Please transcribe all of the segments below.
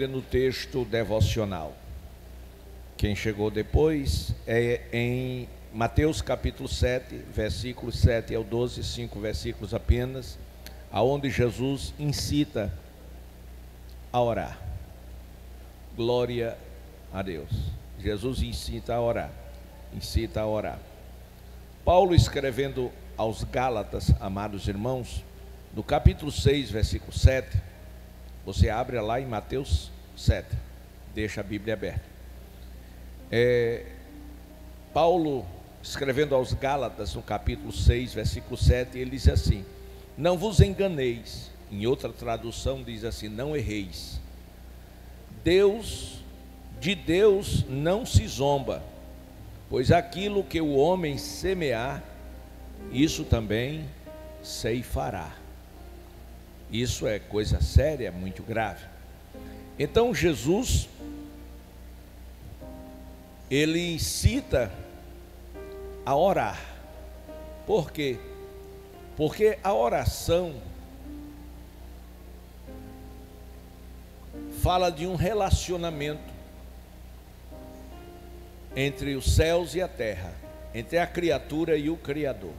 No texto devocional. Quem chegou depois é em Mateus capítulo 7, versículos 7 ao 12, 5 versículos apenas, aonde Jesus incita a orar. Glória a Deus. Jesus incita a orar. Incita a orar. Paulo, escrevendo aos Gálatas, amados irmãos, no capítulo 6, versículo 7, você abre lá em Mateus 7, deixa a Bíblia aberta. Paulo, escrevendo aos Gálatas, no capítulo 6, versículo 7, ele diz assim: não vos enganeis. Em outra tradução diz assim: não erreis. De Deus não se zomba, pois aquilo que o homem semear, isso também ceifará. Isso é coisa séria, muito grave. Então Jesus, ele incita a orar. Por quê? Porque a oração fala de um relacionamento entre os céus e a terra, entre a criatura e o Criador.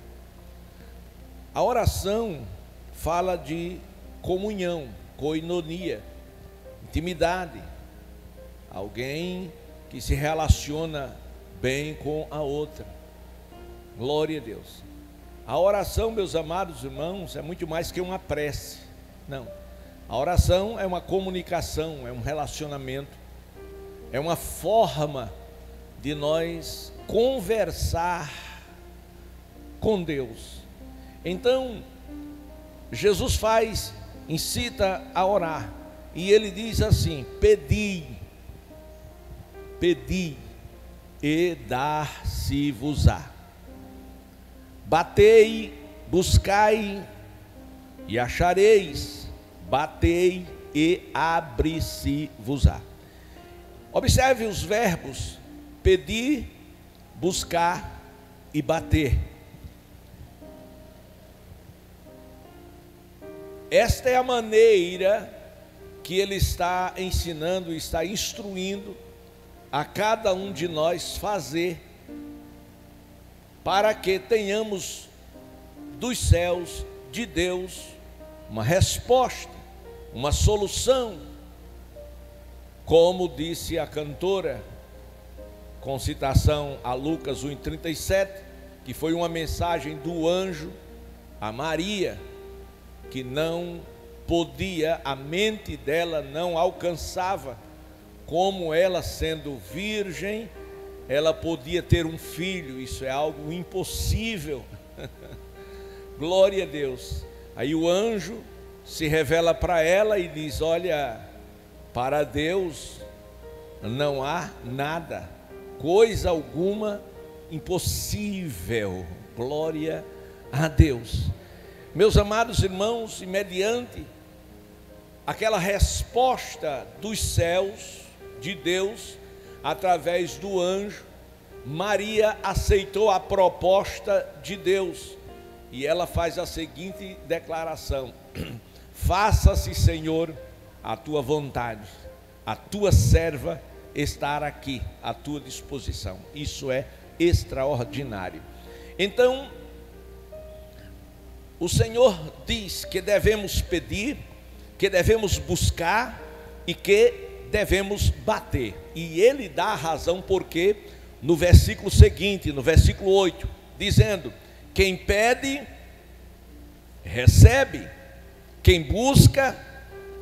A oração fala de comunhão, koinonia, intimidade, alguém que se relaciona bem com a outra. Glória a Deus. A oração, meus amados irmãos, é muito mais que uma prece. Não, a oração é uma comunicação, é um relacionamento, é uma forma de nós conversar com Deus. Então Jesus incita a orar, e ele diz assim: pedi e dar-se-vos-á, batei, buscai e achareis, batei e abri-se-vos-á. Observe os verbos pedir, buscar e bater. Esta é a maneira que ele está ensinando, está instruindo a cada um de nós fazer, para que tenhamos dos céus, de Deus, uma resposta, uma solução. Como disse a cantora, com citação a Lucas 1,37, que foi uma mensagem do anjo a Maria, que não podia, a mente dela não alcançava, como ela sendo virgem, ela podia ter um filho. Isso é algo impossível. Glória a Deus. Aí o anjo se revela para ela e diz: olha, para Deus não há nada, coisa alguma impossível. Glória a Deus. Meus amados irmãos, e mediante aquela resposta dos céus, de Deus, através do anjo, Maria aceitou a proposta de Deus, e ela faz a seguinte declaração: faça-se, Senhor, a tua vontade, a tua serva estar aqui à tua disposição. Isso é extraordinário. Então, o Senhor diz que devemos pedir, que devemos buscar e que devemos bater. E Ele dá a razão porque no versículo seguinte, no versículo 8, dizendo: quem pede, recebe, quem busca,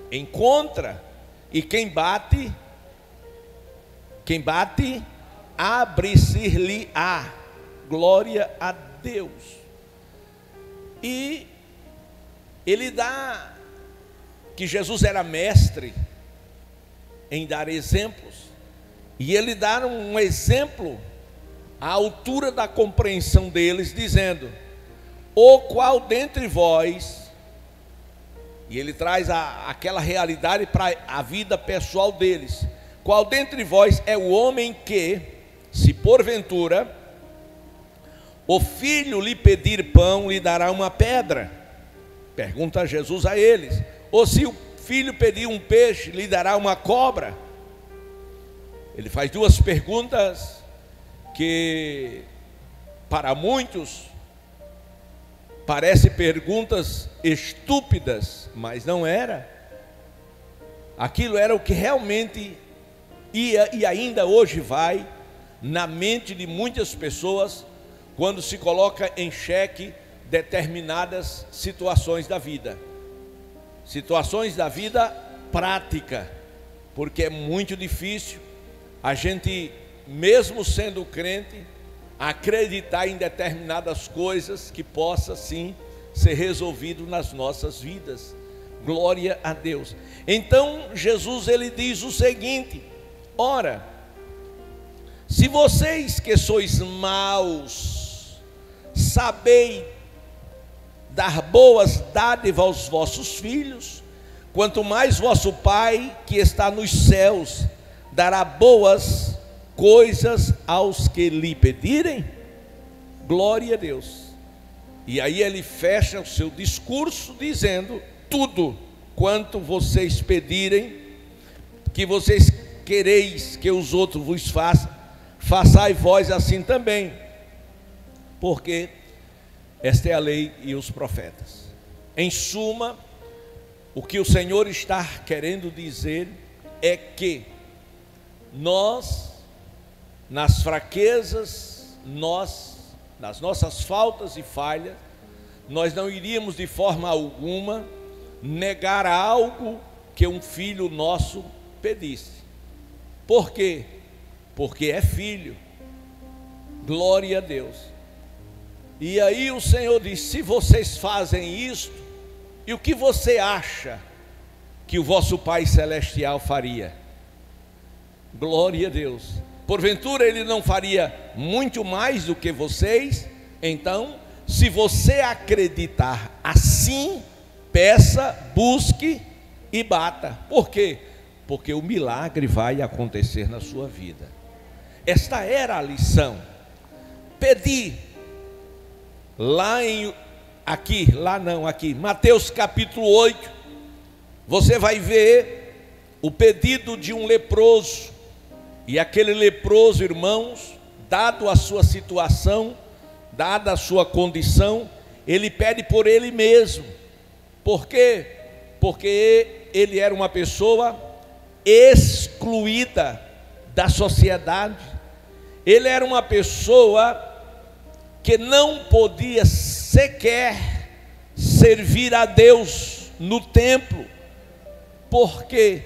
encontra, e quem bate, abre-se-lhe-á. Glória a Deus. E ele dá que Jesus era mestre em dar exemplos, e ele dá um exemplo à altura da compreensão deles, dizendo: o qual dentre vós, e ele traz aquela realidade para a vida pessoal deles, qual dentre vós é o homem que, se porventura o filho lhe pedir pão, lhe dará uma pedra? Pergunta Jesus a eles. Ou se o filho pedir um peixe, lhe dará uma cobra? Ele faz duas perguntas que para muitos parecem perguntas estúpidas, mas não era. Aquilo era o que realmente ia e ainda hoje vai na mente de muitas pessoas quando se coloca em xeque determinadas situações da vida. Situações da vida prática, porque é muito difícil a gente, mesmo sendo crente, acreditar em determinadas coisas que possa sim ser resolvido nas nossas vidas. Glória a Deus. Então Jesus ele diz o seguinte: ora, se vocês que sois maus sabeis dar boas dádivas aos vossos filhos, quanto mais vosso Pai que está nos céus dará boas coisas aos que lhe pedirem. Glória a Deus. E aí ele fecha o seu discurso dizendo: tudo quanto vocês pedirem, que vocês quereis que os outros vos façam, façai vós assim também, porque esta é a lei e os profetas. Em suma, o que o Senhor está querendo dizer é que nós, nas fraquezas, nas nossas faltas e falhas, nós não iríamos de forma alguma negar algo que um filho nosso pedisse. Por quê? Porque é filho. Glória a Deus. E aí o Senhor diz: se vocês fazem isto, e o que você acha que o vosso Pai Celestial faria? Glória a Deus. Porventura Ele não faria muito mais do que vocês? Então, se você acreditar assim, peça, busque e bata. Por quê? Porque o milagre vai acontecer na sua vida. Esta era a lição. Pedi. Aqui, Mateus capítulo 8, você vai ver o pedido de um leproso. E aquele leproso, irmãos, dado a sua situação, dada a sua condição, ele pede por ele mesmo. Por quê? Porque ele era uma pessoa excluída da sociedade. Ele era uma pessoa que não podia sequer servir a Deus no templo. Por quê?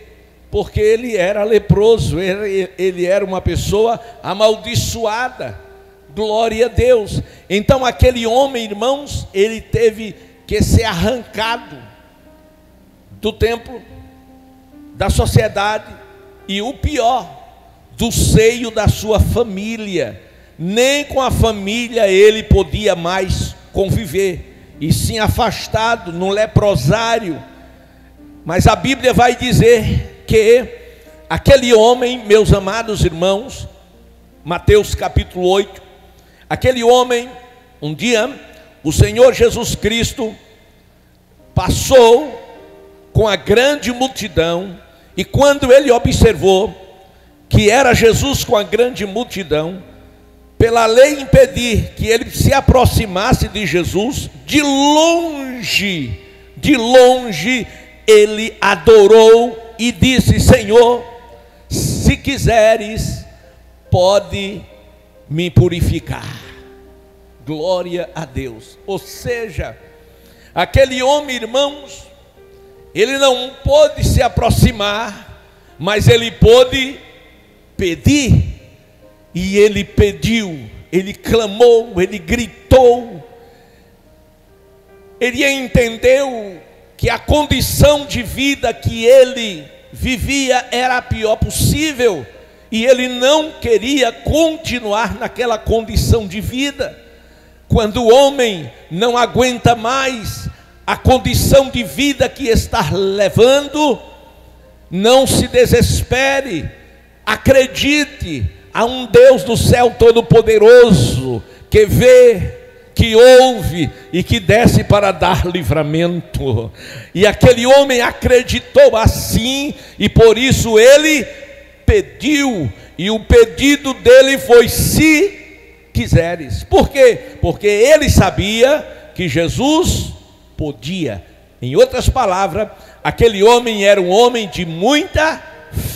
Porque ele era leproso, ele era uma pessoa amaldiçoada. Glória a Deus. Então aquele homem, irmãos, ele teve que ser arrancado do templo, da sociedade, e o pior, do seio da sua família. Nem com a família ele podia mais conviver, e sim afastado no leprosário. Mas a Bíblia vai dizer que aquele homem, meus amados irmãos, Mateus capítulo 8, aquele homem, um dia, o Senhor Jesus Cristo passou com a grande multidão, e quando ele observou que era Jesus com a grande multidão, pela lei impedir que ele se aproximasse de Jesus, de longe, ele adorou e disse: Senhor, se quiseres, pode me purificar. Glória a Deus. Ou seja, aquele homem, irmãos, ele não pôde se aproximar, mas ele pôde pedir. E ele pediu, ele clamou, ele gritou. Ele entendeu que a condição de vida que ele vivia era a pior possível, e ele não queria continuar naquela condição de vida. Quando o homem não aguenta mais a condição de vida que está levando, não se desespere, acredite. Há um Deus do céu todo-poderoso que vê, que ouve e que desce para dar livramento. E aquele homem acreditou assim, e por isso ele pediu, e o pedido dele foi: se quiseres. Por quê? Porque ele sabia que Jesus podia. Em outras palavras, aquele homem era um homem de muita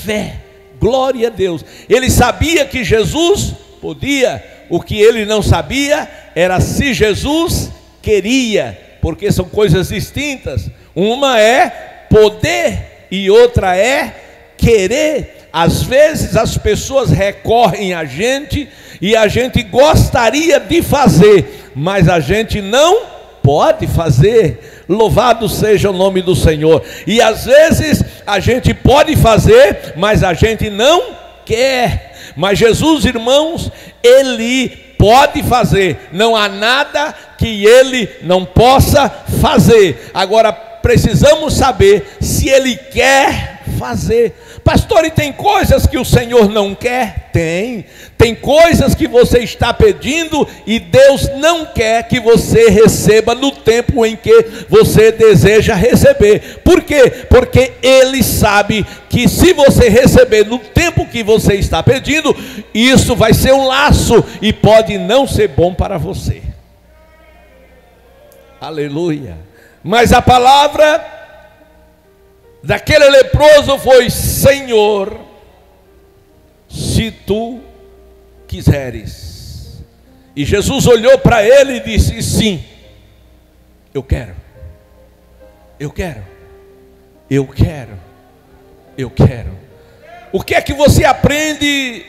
fé. Glória a Deus. Ele sabia que Jesus podia. O que ele não sabia era se Jesus queria, porque são coisas distintas. Uma é poder e outra é querer. Às vezes as pessoas recorrem a gente e a gente gostaria de fazer, mas a gente não pode fazer. Louvado seja o nome do Senhor. E às vezes a gente pode fazer, mas a gente não quer. Mas Jesus, irmãos, ele pode fazer. Não há nada que ele não possa fazer. Agora precisamos saber se ele quer fazer. Pastor, e tem coisas que o Senhor não quer? Tem coisas que você está pedindo e Deus não quer que você receba no tempo em que você deseja receber. Por quê? Porque Ele sabe que se você receber no tempo que você está pedindo, isso vai ser um laço e pode não ser bom para você. Aleluia. Mas a palavra daquele leproso foi: Senhor, se tu quiseres. E Jesus olhou para ele e disse: sim, eu quero, eu quero, eu quero, eu quero. O que é que você aprende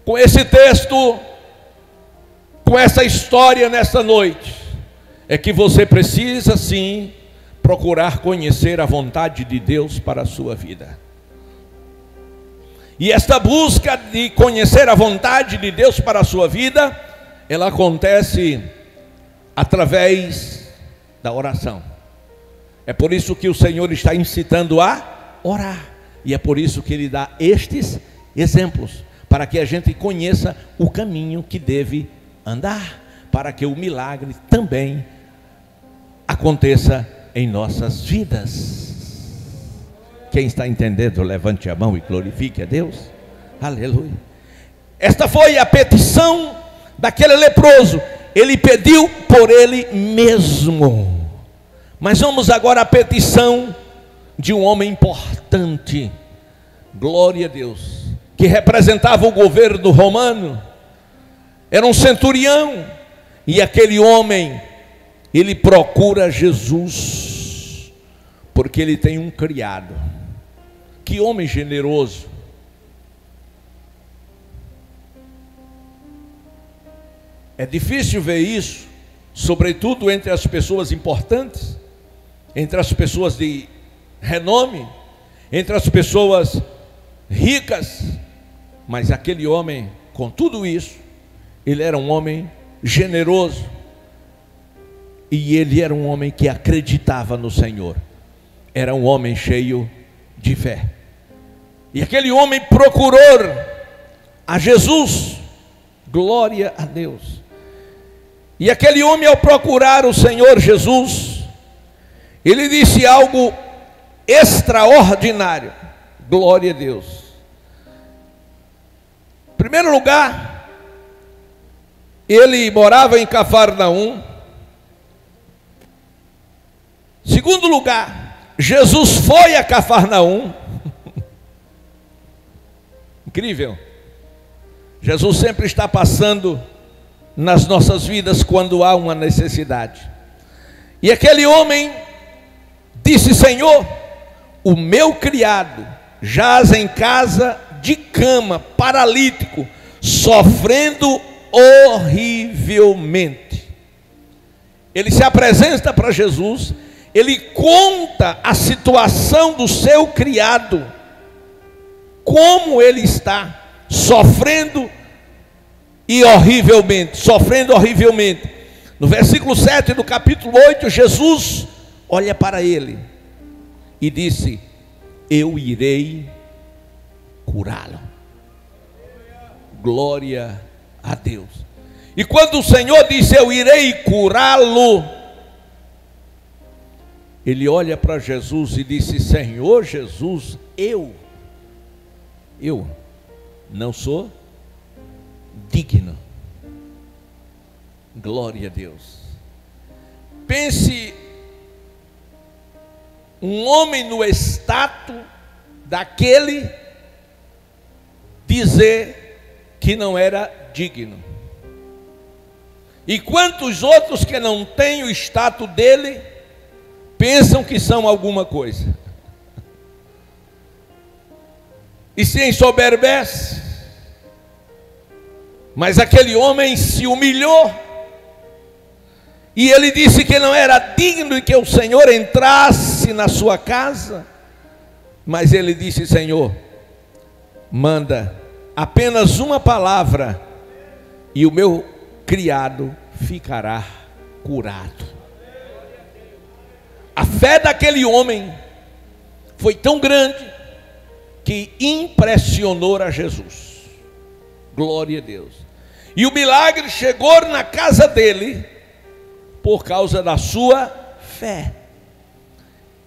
com esse texto, com essa história nesta noite? É que você precisa sim procurar conhecer a vontade de Deus para a sua vida. E esta busca de conhecer a vontade de Deus para a sua vida, ela acontece através da oração. É por isso que o Senhor está incitando a orar. E é por isso que Ele dá estes exemplos, para que a gente conheça o caminho que deve andar, para que o milagre também aconteça em nossas vidas. Quem está entendendo, levante a mão e glorifique a Deus. Aleluia. Esta foi a petição daquele leproso. Ele pediu por ele mesmo. Mas vamos agora à petição de um homem importante, glória a Deus, que representava o governo romano. Era um centurião. E aquele homem, ele procura Jesus, porque ele tem um criado. Que homem generoso. É difícil ver isso, sobretudo entre as pessoas importantes, entre as pessoas de renome, entre as pessoas ricas. Mas aquele homem, com tudo isso, ele era um homem generoso. E ele era um homem que acreditava no Senhor. Era um homem cheio de fé. E aquele homem procurou a Jesus. Glória a Deus. E aquele homem, ao procurar o Senhor Jesus, ele disse algo extraordinário. Glória a Deus. Em primeiro lugar, ele morava em Cafarnaum. Segundo lugar, Jesus foi a Cafarnaum. Incrível. Jesus sempre está passando nas nossas vidas quando há uma necessidade. E aquele homem disse: Senhor, o meu criado jaz em casa de cama, paralítico, sofrendo horrivelmente. Ele se apresenta para Jesus. Ele conta a situação do seu criado, como ele está sofrendo horrivelmente. No versículo 7 do capítulo 8, Jesus olha para ele e disse: eu irei curá-lo. Glória a Deus. E quando o Senhor disse: eu irei curá-lo, ele olha para Jesus e disse: Senhor Jesus, eu não sou digno. Glória a Deus. Pense um homem no status daquele dizer que não era digno. E quantos outros que não têm o status dele pensam que são alguma coisa e se ensoberbece. Mas aquele homem se humilhou e ele disse que não era digno de que o Senhor entrasse na sua casa. Mas ele disse: Senhor, manda apenas uma palavra e o meu criado ficará curado. A fé daquele homem foi tão grande que impressionou a Jesus. Glória a Deus. E o milagre chegou na casa dele por causa da sua fé.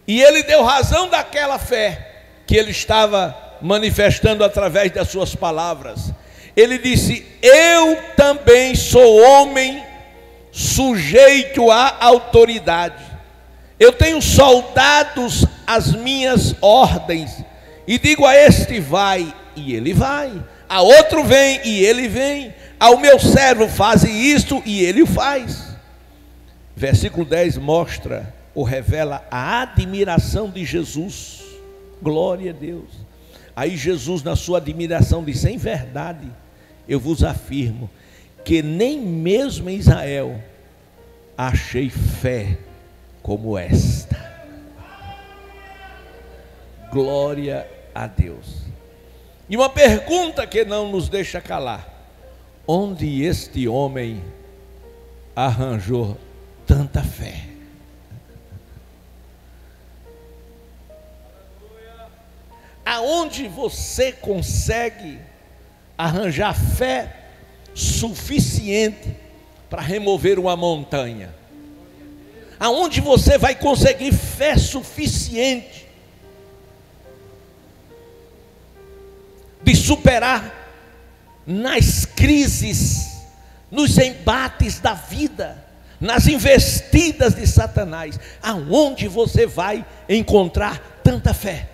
E ele deu razão daquela fé que ele estava manifestando através das suas palavras. Ele disse: eu também sou homem sujeito à autoridade. Eu tenho soldados às minhas ordens, e digo a este: vai, e ele vai, a outro: vem, e ele vem, ao meu servo: faze isto, e ele o faz. Versículo 10 mostra ou revela a admiração de Jesus. Glória a Deus. Aí Jesus, na sua admiração, disse: em verdade eu vos afirmo que nem mesmo em Israel achei fé como esta. Glória a Deus. E uma pergunta que não nos deixa calar: onde este homem arranjou tanta fé? Aonde você consegue arranjar fé suficiente para remover uma montanha? Aonde você vai conseguir fé suficiente de superar nas crises, nos embates da vida, nas investidas de Satanás? Aonde você vai encontrar tanta fé?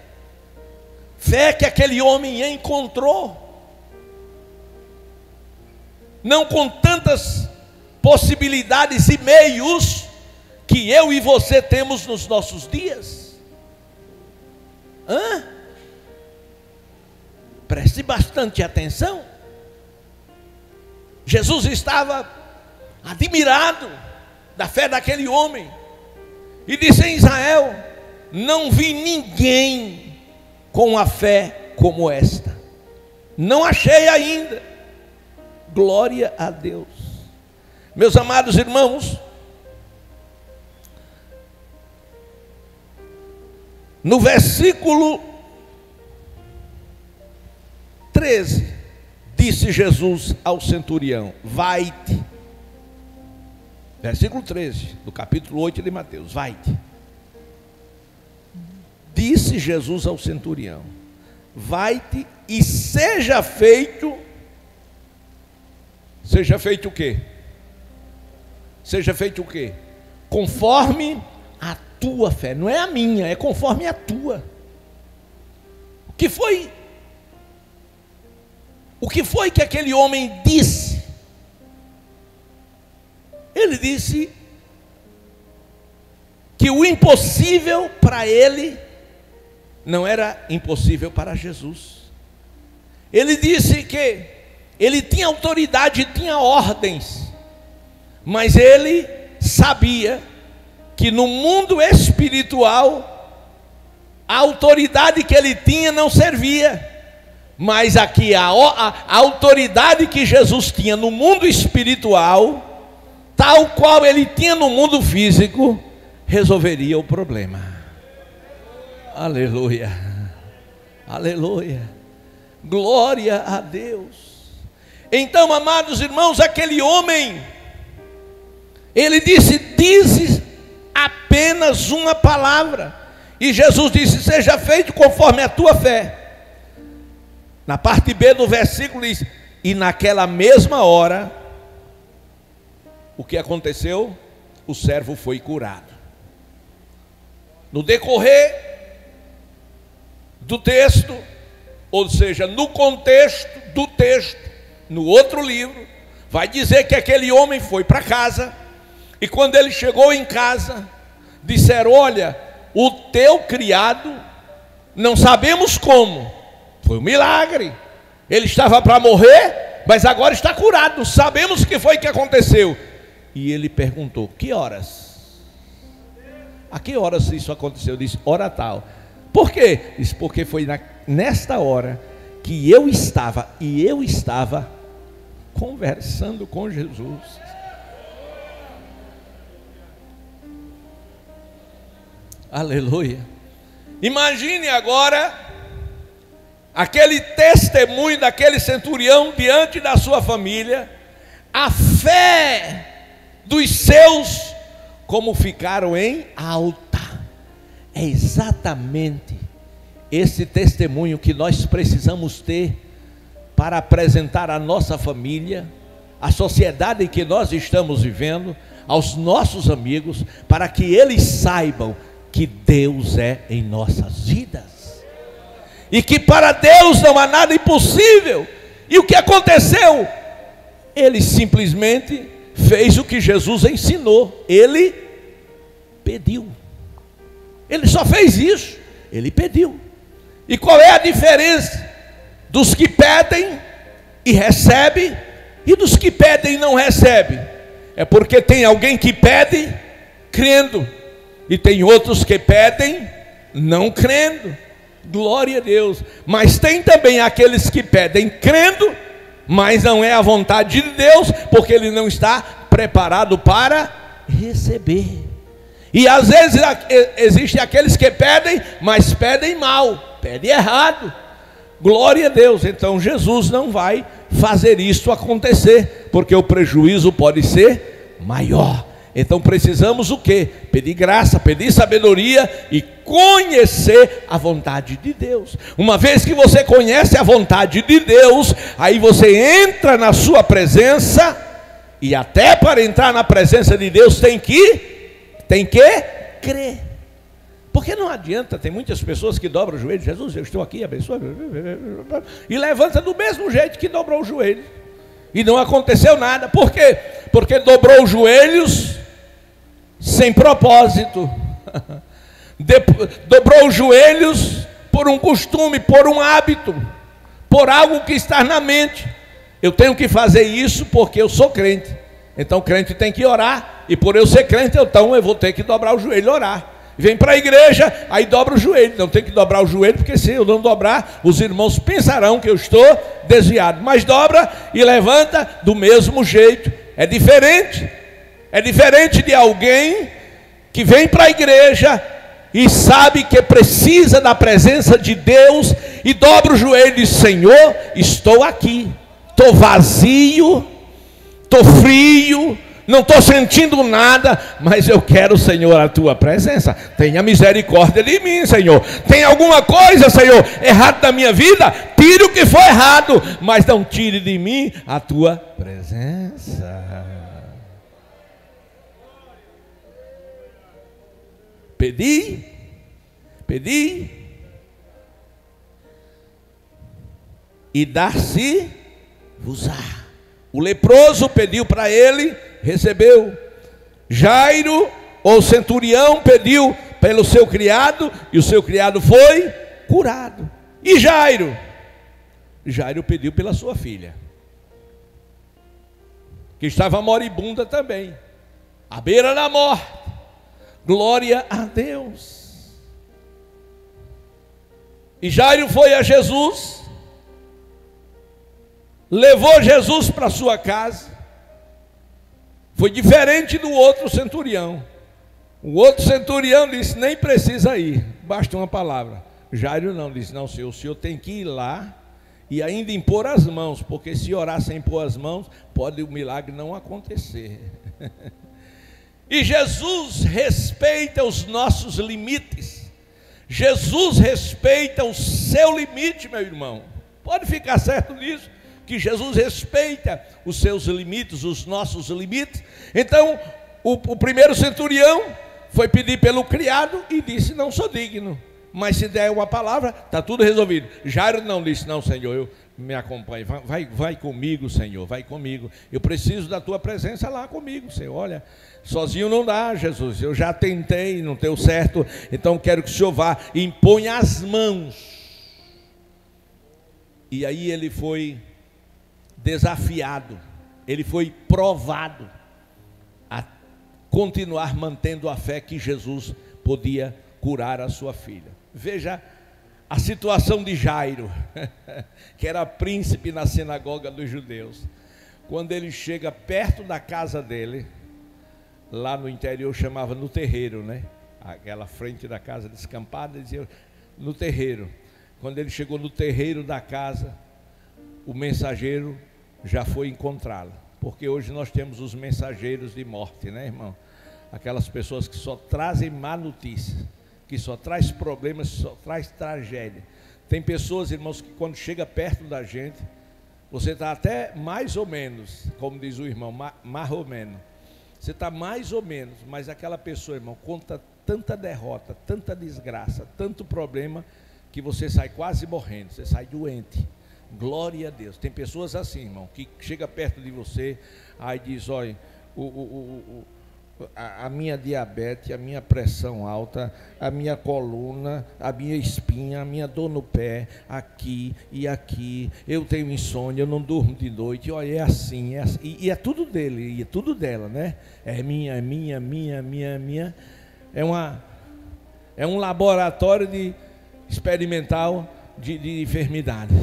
Fé que aquele homem encontrou, não com tantas possibilidades e meios que eu e você temos nos nossos dias. Preste bastante atenção. Jesus estava admirado da fé daquele homem e disse: em Israel não vi ninguém com a fé como esta. Não achei ainda. Glória a Deus. Meus amados irmãos, no versículo 13, disse Jesus ao centurião: vai-te. Versículo 13, do capítulo 8 de Mateus: vai-te. Disse Jesus ao centurião: vai-te e seja feito. Seja feito o quê? Seja feito o quê? Conforme a tua fé. Não é a minha, é conforme a tua. O que foi que aquele homem disse? Ele disse que o impossível para ele não era impossível para Jesus. Ele disse que ele tinha autoridade, tinha ordens, mas ele sabia que no mundo espiritual a autoridade que ele tinha não servia. Mas aqui a autoridade que Jesus tinha no mundo espiritual, tal qual ele tinha no mundo físico, resolveria o problema. Aleluia, aleluia, glória a Deus. Então, amados irmãos, aquele homem, ele disse: dize apenas uma palavra. E Jesus disse: seja feito conforme a tua fé. Na parte B do versículo diz: e naquela mesma hora, o que aconteceu? O servo foi curado. No decorrer do texto, ou seja, no contexto do texto, no outro livro, vai dizer que aquele homem foi para casa, e quando ele chegou em casa, disseram: olha, o teu criado, não sabemos como, foi um milagre, ele estava para morrer, mas agora está curado, não sabemos o que foi que aconteceu. E ele perguntou: que horas? A que horas isso aconteceu? Disse: hora tal. Por quê? Disse: porque foi nesta hora que eu estava conversando com Jesus. Aleluia. Imagine agora aquele testemunho daquele centurião diante da sua família, a fé dos seus, como ficaram em alta. É exatamente esse testemunho que nós precisamos ter para apresentar à nossa família, à sociedade em que nós estamos vivendo, aos nossos amigos, para que eles saibam que Deus é em nossas vidas, e que para Deus não há nada impossível. E o que aconteceu? Ele simplesmente fez o que Jesus ensinou. Ele pediu. Ele só fez isso. Ele pediu. E qual é a diferença dos que pedem e recebem e dos que pedem e não recebem? É porque tem alguém que pede crendo, e tem outros que pedem não crendo. Glória a Deus. Mas tem também aqueles que pedem crendo, mas não é a vontade de Deus, porque ele não está preparado para receber. E às vezes existem aqueles que pedem, mas pedem mal, pedem errado. Glória a Deus. Então Jesus não vai fazer isso acontecer, porque o prejuízo pode ser maior. Então precisamos o quê? Pedir graça, pedir sabedoria e conhecer a vontade de Deus. Uma vez que você conhece a vontade de Deus, aí você entra na sua presença, e até para entrar na presença de Deus tem que crer. Porque não adianta, tem muitas pessoas que dobram o joelho: Jesus, eu estou aqui, abençoa, e levanta do mesmo jeito que dobrou o joelho, e não aconteceu nada. Por quê? Porque dobrou os joelhos sem propósito, dobrou os joelhos por um costume, por um hábito, por algo que está na mente. Eu tenho que fazer isso porque eu sou crente, então crente tem que orar, e por eu ser crente, então eu vou ter que dobrar o joelho e orar. Vem para a igreja, aí dobra o joelho. Não tem que dobrar o joelho, porque se eu não dobrar, os irmãos pensarão que eu estou desviado. Mas dobra e levanta do mesmo jeito. É diferente de alguém que vem para a igreja e sabe que precisa da presença de Deus, e dobra o joelho e diz: Senhor, estou aqui, estou vazio, estou frio, não estou sentindo nada, mas eu quero, Senhor, a tua presença. Tenha misericórdia de mim, Senhor. Tem alguma coisa, Senhor, errado na minha vida? Tire o que for errado, mas não tire de mim a tua presença. Pedi, e dar-se-vos-á. O leproso pediu para ele, recebeu. Jairo, ou centurião, pediu pelo seu criado, e o seu criado foi curado. E Jairo pediu pela sua filha, que estava moribunda também, à beira da morte. Glória a Deus. E Jairo foi a Jesus, levou Jesus para sua casa. Foi diferente do outro centurião. O outro centurião disse: nem precisa ir, basta uma palavra. Jairo não, disse: não, senhor, o senhor tem que ir lá E ainda impor as mãos, porque se orar sem impor as mãos, pode o milagre não acontecer. E Jesus respeita os nossos limites. Jesus respeita o seu limite, meu irmão. Pode ficar certo nisso, que Jesus respeita os seus limites, os nossos limites. Então, o primeiro centurião foi pedir pelo criado e disse: não sou digno, mas se der uma palavra, está tudo resolvido. Jairo não disse: não, Senhor, eu me acompanhe, vai comigo, Senhor, vai comigo, eu preciso da tua presença lá comigo, Senhor. Olha, sozinho não dá, Jesus, eu já tentei, não deu certo, então quero que o Senhor vá e imponha as mãos. E aí ele foi desafiado, ele foi provado a continuar mantendo a fé que Jesus podia curar a sua filha. Veja a situação de Jairo, que era príncipe na sinagoga dos judeus. Quando ele chega perto da casa dele, lá no interior chamava no terreiro, né? Aquela frente da casa descampada, dizia no terreiro. Quando ele chegou no terreiro da casa, o mensageiro já foi encontrá-la. Porque hoje nós temos os mensageiros de morte, né, irmão? Aquelas pessoas que só trazem má notícia, que só traz problemas, só traz tragédia. Tem pessoas, irmãos, que quando chega perto da gente, você está até mais ou menos, como diz o irmão, mais ou menos. Você está mais ou menos, mas aquela pessoa, irmão, conta tanta derrota, tanta desgraça, tanto problema, que você sai quase morrendo, você sai doente. Glória a Deus. Tem pessoas assim, irmão, que chega perto de você, aí diz: olha, a minha diabetes, a minha pressão alta, a minha coluna, a minha espinha, a minha dor no pé, aqui e aqui, eu tenho insônia, eu não durmo de noite, olha, é assim, e é tudo dele, e é tudo dela, né? É minha. É um laboratório experimental de enfermidades.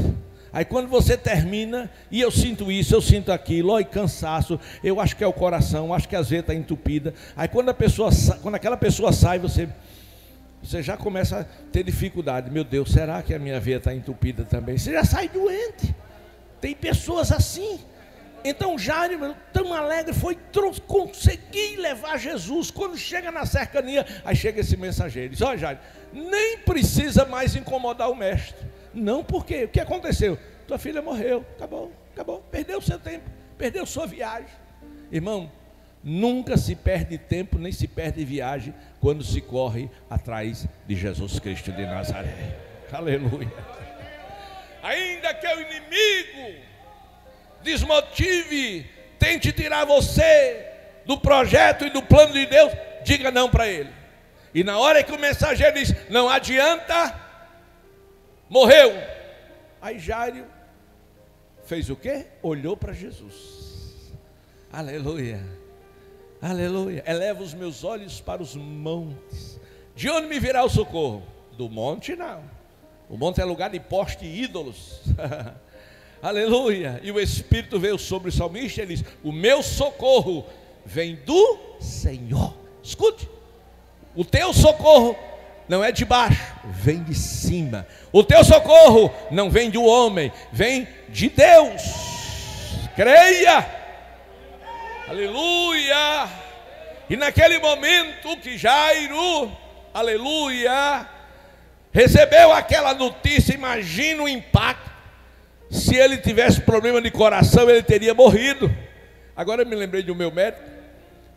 Aí quando você termina, e eu sinto isso, eu sinto aquilo, olha, cansaço, eu acho que é o coração, acho que a veia está entupida. Aí quando aquela pessoa sai, você já começa a ter dificuldade. Meu Deus, será que a minha veia está entupida também? Você já sai doente. Tem pessoas assim. Então Jairo, tão alegre, consegui levar Jesus. Quando chega na cercania, aí chega esse mensageiro, diz: olha, Jairo, nem precisa mais incomodar o mestre. Não, por quê? O que aconteceu? Tua filha morreu, acabou, perdeu o seu tempo, perdeu sua viagem. Irmão, nunca se perde tempo, nem se perde viagem, quando se corre atrás de Jesus Cristo de Nazaré. Aleluia. Ainda que o inimigo desmotive, tente tirar você do projeto e do plano de Deus, diga não para ele. E na hora que o mensageiro diz: não adianta, morreu. Aí Jairo fez o quê? Olhou para Jesus. Aleluia, aleluia. Eleva os meus olhos para os montes. De onde me virá o socorro? Do monte não. O monte é lugar de poste e ídolos. Aleluia. E o Espírito veio sobre o salmista e diz: o meu socorro vem do Senhor. Escute, o teu socorro não é de baixo, vem de cima. O teu socorro não vem do homem, vem de Deus. Creia. Aleluia. E naquele momento que Jairo, aleluia, recebeu aquela notícia, imagina o impacto. Se ele tivesse problema de coração, ele teria morrido. Agora eu me lembrei do meu médico,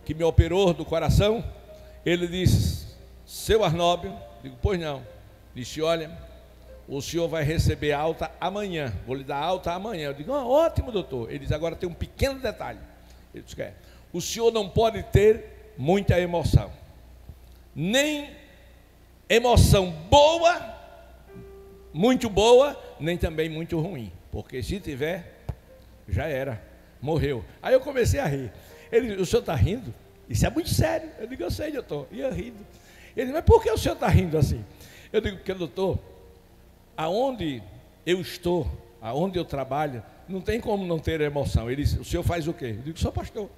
que me operou do coração. Ele disse: seu Arnóbio, digo, pois não. Disse: olha, o senhor vai receber alta amanhã, vou lhe dar alta amanhã. Eu digo: ótimo, doutor. Ele diz: agora tem um pequeno detalhe. Ele disse: o senhor não pode ter muita emoção, nem emoção boa, muito boa, nem também muito ruim, porque se tiver, já era, morreu. Aí eu comecei a rir. Ele disse: o senhor está rindo? Isso é muito sério. Eu digo: eu sei, doutor. E eu rindo. Ele disse: mas por que o senhor está rindo assim? Eu digo: porque, doutor, aonde eu estou, aonde eu trabalho, não tem como não ter emoção. Ele disse: o senhor faz o quê? Eu digo: sou pastor.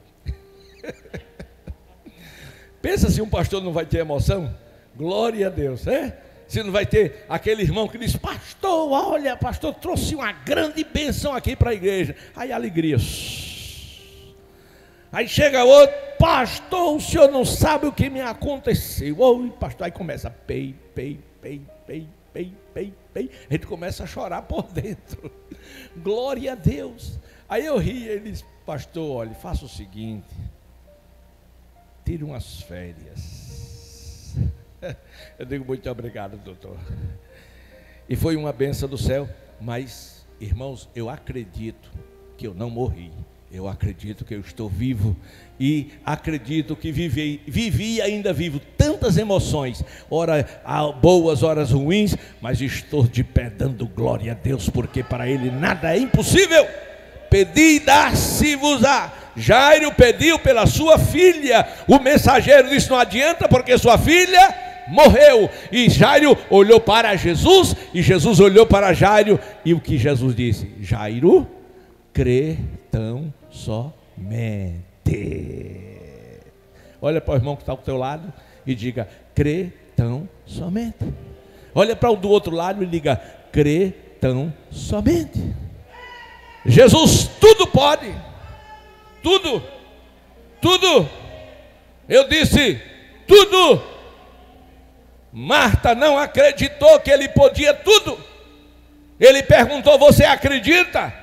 Pensa se um pastor não vai ter emoção? Glória a Deus, é? Se não vai ter aquele irmão que diz: pastor, pastor, olha, pastor, trouxe uma grande bênção aqui para a igreja. Aí alegria. Aí chega outro, pastor, o senhor não sabe o que me aconteceu. Oi, pastor, aí começa, pei. A gente começa a chorar por dentro. Glória a Deus. Aí eu ri, ele disse, pastor, olha, faça o seguinte, tire umas férias. Eu digo, muito obrigado, doutor. E foi uma bênção do céu. Mas, irmãos, eu acredito que eu não morri. Eu acredito que eu estou vivo. E acredito que vivi e ainda vivo tantas emoções, ora boas, horas ruins, mas estou de pé dando glória a Deus, porque para Ele nada é impossível. Pedi e dar-se-vos-á. Jairo pediu pela sua filha. O mensageiro disse, não adianta, porque sua filha morreu. E Jairo olhou para Jesus, e Jesus olhou para Jairo, e o que Jesus disse? Jairo, crê tão somente. Olha para o irmão que está ao teu lado e diga, crê tão somente. Olha para o do outro lado e diga, crê tão somente. Jesus tudo pode, tudo. Eu disse, tudo. Marta não acreditou que ele podia tudo. Ele perguntou, você acredita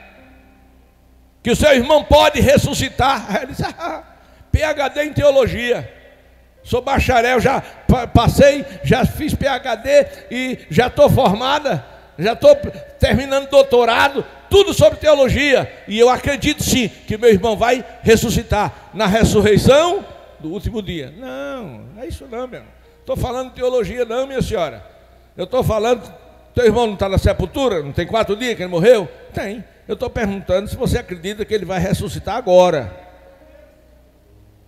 que o seu irmão pode ressuscitar? Ele disse, PhD em teologia, sou bacharel, já passei, já fiz PhD e já estou formada, já estou terminando doutorado, tudo sobre teologia, e eu acredito sim, que meu irmão vai ressuscitar na ressurreição do último dia. Não é isso não, meu irmão. Estou falando de teologia não, minha senhora. Eu estou falando, teu irmão não está na sepultura, não tem 4 dias que ele morreu? Tem. Eu estou perguntando se você acredita que ele vai ressuscitar agora.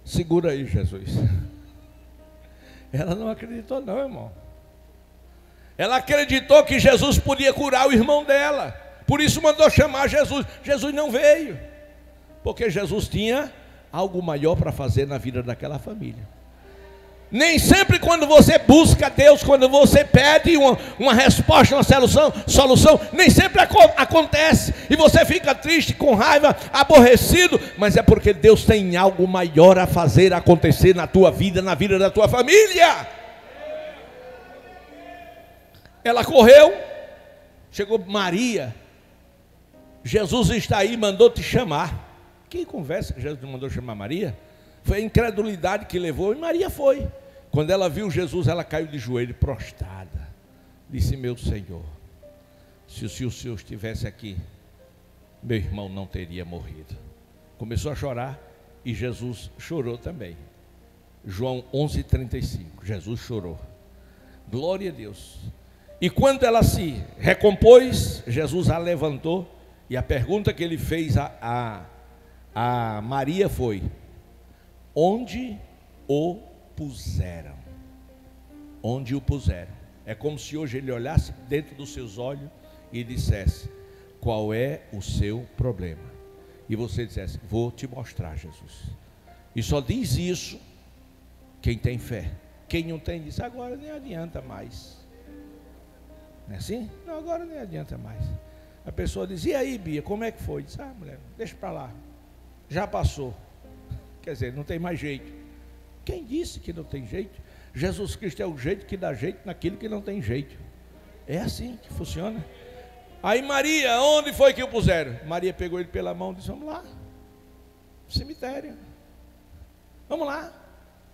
Segura aí, Jesus. Ela não acreditou não, irmão. Ela acreditou que Jesus podia curar o irmão dela. Por isso mandou chamar Jesus. Jesus não veio, porque Jesus tinha algo maior para fazer na vida daquela família. Nem sempre quando você busca Deus, quando você pede uma resposta, uma solução, nem sempre acontece, e você fica triste, com raiva, aborrecido, mas é porque Deus tem algo maior a fazer acontecer na tua vida, na vida da tua família. Ela correu, chegou Maria, Jesus está aí, mandou te chamar. Que conversa que Jesus mandou chamar Maria? Foi a incredulidade que levou, e Maria foi. Quando ela viu Jesus, ela caiu de joelho, prostrada. Disse, meu Senhor, se o Senhor estivesse aqui, meu irmão não teria morrido. Começou a chorar, e Jesus chorou também. João 11:35, Jesus chorou. Glória a Deus. E quando ela se recompôs, Jesus a levantou, e a pergunta que ele fez a Maria foi, onde o puseram? Onde o puseram? É como se hoje ele olhasse dentro dos seus olhos e dissesse, qual é o seu problema? E você dissesse, vou te mostrar, Jesus. E só diz isso quem tem fé. Quem não tem, diz, agora nem adianta mais. Não é assim? Não, agora nem adianta mais. A pessoa diz, e aí, Bia, como é que foi? Diz, mulher, deixa para lá, já passou. Quer dizer, não tem mais jeito. Quem disse que não tem jeito? Jesus Cristo é o jeito que dá jeito naquilo que não tem jeito. É assim que funciona. Aí Maria, onde foi que o puseram? Maria pegou ele pela mão e disse, vamos lá, cemitério. Vamos lá,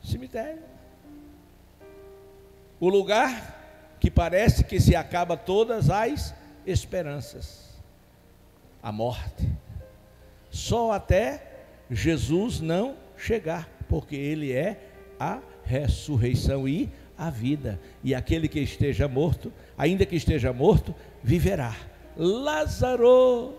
cemitério. O lugar que parece que se acaba todas as esperanças. A morte. Só até Jesus não chegar, porque Ele é a ressurreição e a vida. E aquele que esteja morto, ainda que esteja morto, viverá. Lázaro.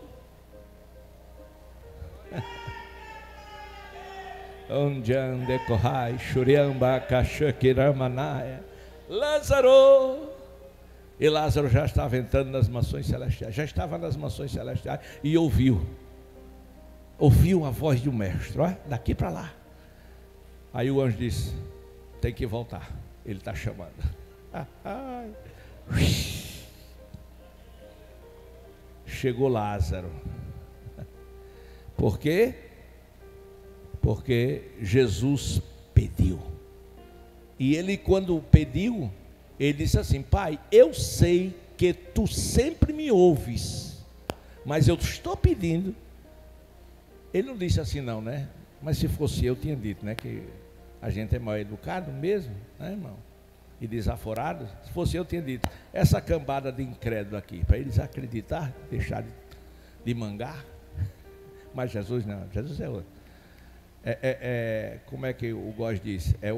Onde ande corrai, churiamba, cachaquiramanaia. Lázaro. E Lázaro já estava entrando nas mansões celestiais, já estava nas mansões celestiais e ouviu a voz do mestre, ó, daqui para lá. Aí o anjo disse, tem que voltar, ele está chamando. chegou Lázaro. Por quê? Porque Jesus pediu. E ele, quando pediu, ele disse assim: Pai, eu sei que tu sempre me ouves, mas eu estou pedindo. Ele não disse assim não, né? Mas se fosse eu, tinha dito, né? Que a gente é mal educado mesmo, né, irmão? E desaforado. Se fosse eu, tinha dito: essa cambada de incrédulo aqui, para eles acreditar, deixar de mangar. Mas Jesus não, Jesus é outro. Como é que o Góes disse? É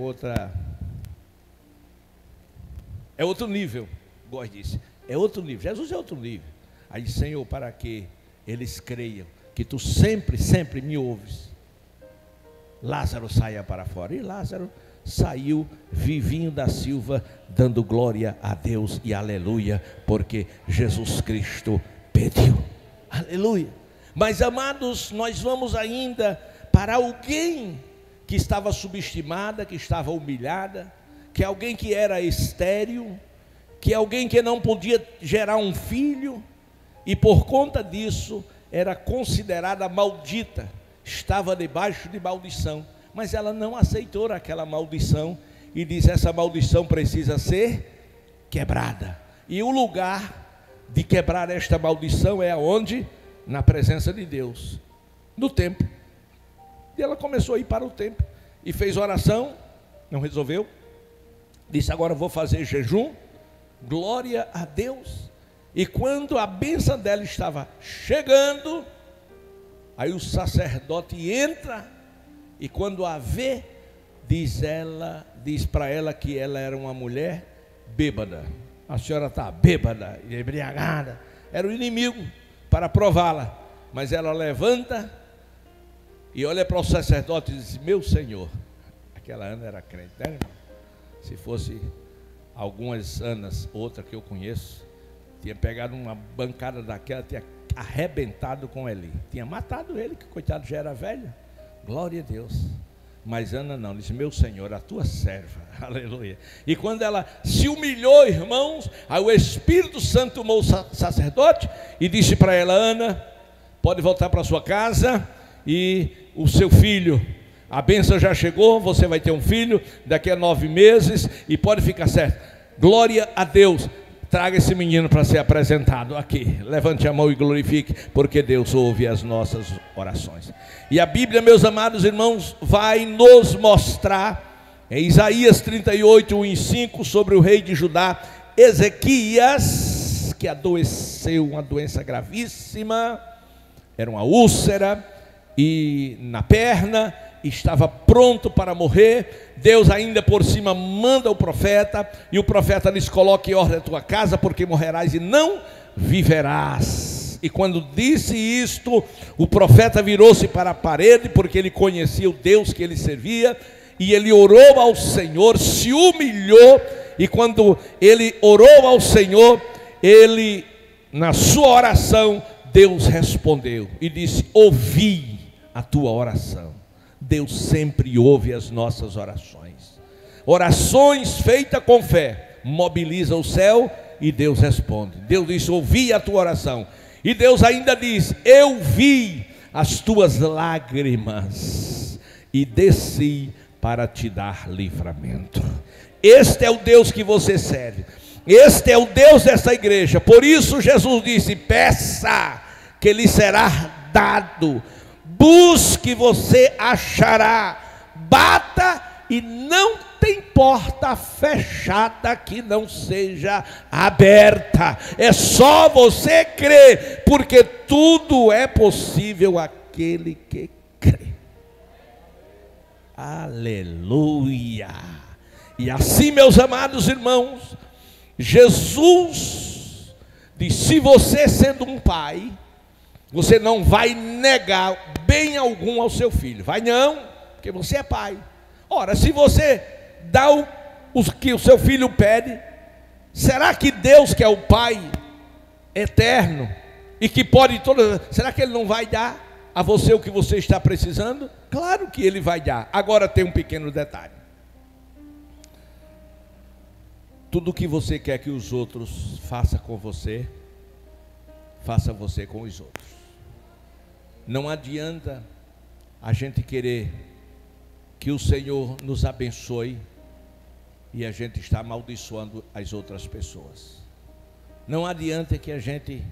outro nível. O Góes disse: é outro nível. Jesus é outro nível. Aí, Senhor, para que eles creiam que tu sempre, sempre me ouves, Lázaro saia para fora. E Lázaro saiu vivinho da Silva, dando glória a Deus e aleluia, porque Jesus Cristo pediu. Aleluia. Mas, amados, nós vamos ainda para alguém que estava subestimada, que estava humilhada, que é alguém que era estéril, que é alguém que não podia gerar um filho, e por conta disso era considerada maldita, estava debaixo de maldição, mas ela não aceitou aquela maldição e diz: essa maldição precisa ser quebrada. E o lugar de quebrar esta maldição é aonde? Na presença de Deus, no templo. E ela começou a ir para o templo e fez oração, não resolveu, disse: agora eu vou fazer jejum, glória a Deus. E quando a bênção dela estava chegando, aí o sacerdote entra, e quando a vê, diz para ela que ela era uma mulher bêbada. A senhora está bêbada e embriagada. Era o inimigo para prová-la, mas ela levanta e olha para o sacerdote e diz: meu Senhor. Aquela Ana era crente, né, irmão? Se fosse algumas Anas, outra que eu conheço, tinha pegado uma bancada daquela, tinha arrebentado com ele, tinha matado ele, que coitado já era velho. Glória a Deus. Mas Ana não, disse: meu Senhor, a tua serva. Aleluia. E quando ela se humilhou, irmãos, aí o Espírito Santo tomou o sacerdote e disse para ela: Ana, pode voltar para sua casa, e o seu filho, a bênção já chegou, você vai ter um filho daqui a 9 meses e pode ficar certo. Glória a Deus. Traga esse menino para ser apresentado aqui. Levante a mão e glorifique, porque Deus ouve as nossas orações. E a Bíblia, meus amados irmãos, vai nos mostrar em Isaías 38, 1 e 5, sobre o rei de Judá, Ezequias, que adoeceu uma doença gravíssima, era uma úlcera e na perna, estava pronto para morrer. Deus ainda por cima manda o profeta, e o profeta lhes: coloque em ordem a tua casa, porque morrerás e não viverás. E quando disse isto, o profeta virou-se para a parede, porque ele conhecia o Deus que ele servia, e ele orou ao Senhor, se humilhou, e quando ele orou ao Senhor, ele, na sua oração, Deus respondeu e disse: ouvi a tua oração. Deus sempre ouve as nossas orações. Orações feitas com fé mobiliza o céu e Deus responde. Deus diz: ouvi a tua oração. E Deus ainda diz: eu vi as tuas lágrimas e desci para te dar livramento. Este é o Deus que você serve. Este é o Deus dessa igreja. Por isso Jesus disse: peça que lhe será dado. Busque, você achará. Bata, e não tem porta fechada que não seja aberta. É só você crer, porque tudo é possível àquele que crê. Aleluia. E assim, meus amados irmãos, Jesus disse: se você, sendo um pai, você não vai negar bem algum ao seu filho. Vai não, porque você é pai. Ora, se você dá o que o seu filho pede, será que Deus, que é o Pai eterno e que pode todas, será que Ele não vai dar a você o que você está precisando? Claro que Ele vai dar. Agora tem um pequeno detalhe: tudo que você quer que os outros façam com você, faça você com os outros. Não adianta a gente querer que o Senhor nos abençoe e a gente está amaldiçoando as outras pessoas. Não adianta que a gente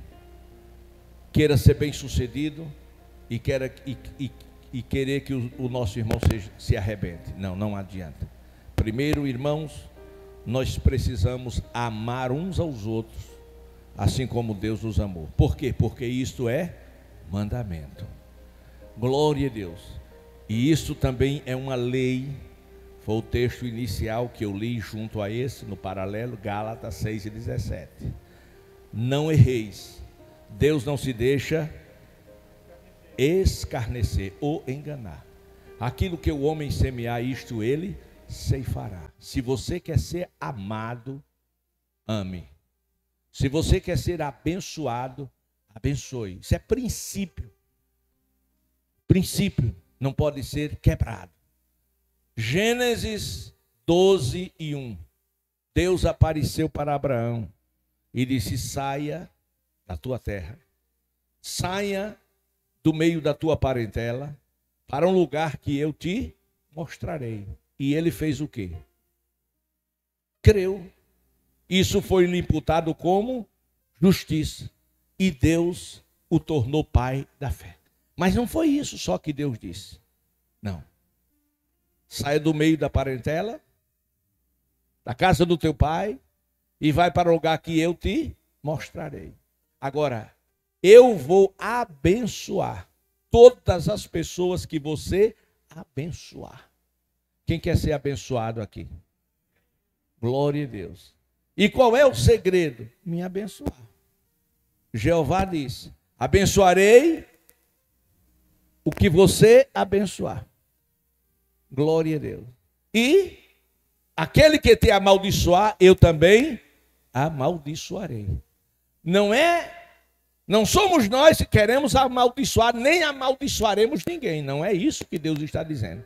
queira ser bem-sucedido e querer que o nosso irmão se arrebente. Não adianta. Primeiro, irmãos, nós precisamos amar uns aos outros, assim como Deus nos amou. Por quê? Porque isto é mandamento. Glória a Deus. E isso também é uma lei. Foi o texto inicial que eu li junto a esse, no paralelo, Gálatas 6:17. Não erreis. Deus não se deixa escarnecer ou enganar. Aquilo que o homem semear, isto ele ceifará. Se você quer ser amado, ame. Se você quer ser abençoado, abençoe. Isso é princípio. Princípio não pode ser quebrado. Gênesis 12:1. Deus apareceu para Abraão e disse: saia da tua terra, saia do meio da tua parentela, para um lugar que eu te mostrarei. E ele fez o quê? Creu. Isso foi lhe imputado como justiça. E Deus o tornou pai da fé. Mas não foi isso só que Deus disse. Não. Saia do meio da parentela, da casa do teu pai, e vai para o lugar que eu te mostrarei. Agora, eu vou abençoar todas as pessoas que você abençoar. Quem quer ser abençoado aqui? Glória a Deus. E qual é o segredo? Me abençoar. Jeová disse: abençoarei o que você abençoar. Glória a Deus. E aquele que te amaldiçoar, eu também amaldiçoarei. Não somos nós que queremos amaldiçoar, nem amaldiçoaremos ninguém. Não é isso que Deus está dizendo.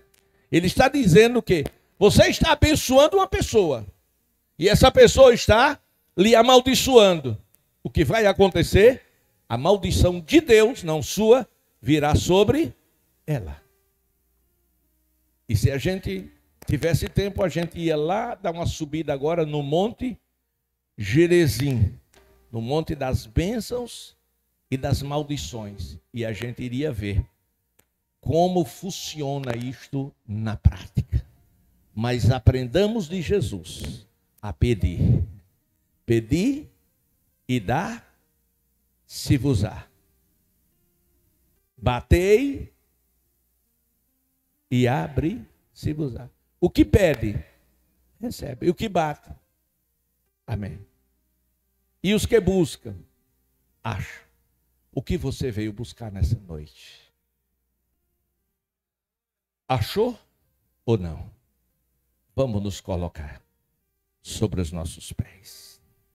Ele está dizendo que você está abençoando uma pessoa e essa pessoa está lhe amaldiçoando. O que vai acontecer? A maldição de Deus, não sua, virá sobre ela. E se a gente tivesse tempo, a gente ia lá dar uma subida agora no Monte Gerizim, no Monte das Bênçãos e das Maldições, e a gente iria ver como funciona isto na prática. Mas aprendamos de Jesus a pedir. Pedir e dar-se-vos-á. Batei e abre-se-vos-á. O que pede, recebe. E o que bate, amém. E os que buscam, acham. O que você veio buscar nessa noite? Achou ou não? Vamos nos colocar sobre os nossos pés.